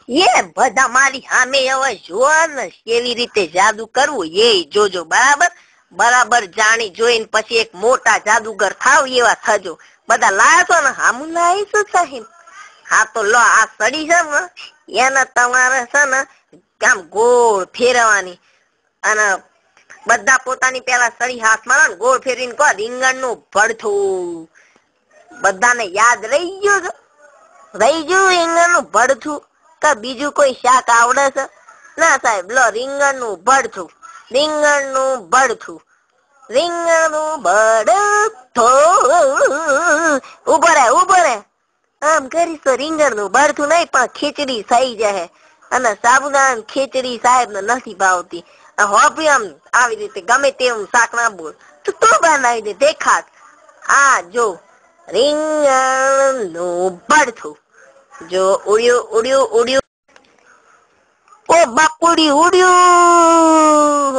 એ બધા મારી સામે હવે જોવા ને કેવી રીતે જાદુ કરવું એ જોજો. બરાબર બરાબર જાણી જોઈને પછી એક મોટા જાદુગર થાવ એવા થજો. બધા લાયા છો ને? હામું લાવીશું સાહેબ. હા તો લો આ સડી છે ને એને તમારે છે ને આમ ગોળ ફેરવાની અને બધા પોતાની પેલા સડી હાથમાં ગોળ ફેરવીને કહો રીંગણ નું ભડથું. બધાને યાદ રહી ગયું છે? રહી ગયું રીંગણ નું ભડથું? કે બીજું કોઈ શાક આવડે છે? ના સાહેબ લો રીંગણ નું ભડથું. રીંગણ નું ભડથું. રીંગણ નું ભડથું. ઉભો રે આમ કરીશ તો રીંગણ નું ભડથું નહીં પણ ખીચડી થઈ જાય. અને સાબુદાણા ખીચડી સાહેબ ને નથી ભાવતી. હોભી આમ આવી રીતે ગમે તેવું શાક ના બોલ તો બનાવી દે દેખાત. આ જો રીંગણ નું ભડથું. જો ઉડ્યું ઉડ્યું ઉડ્યું. ઓ બાપુડી ઉડ્યું.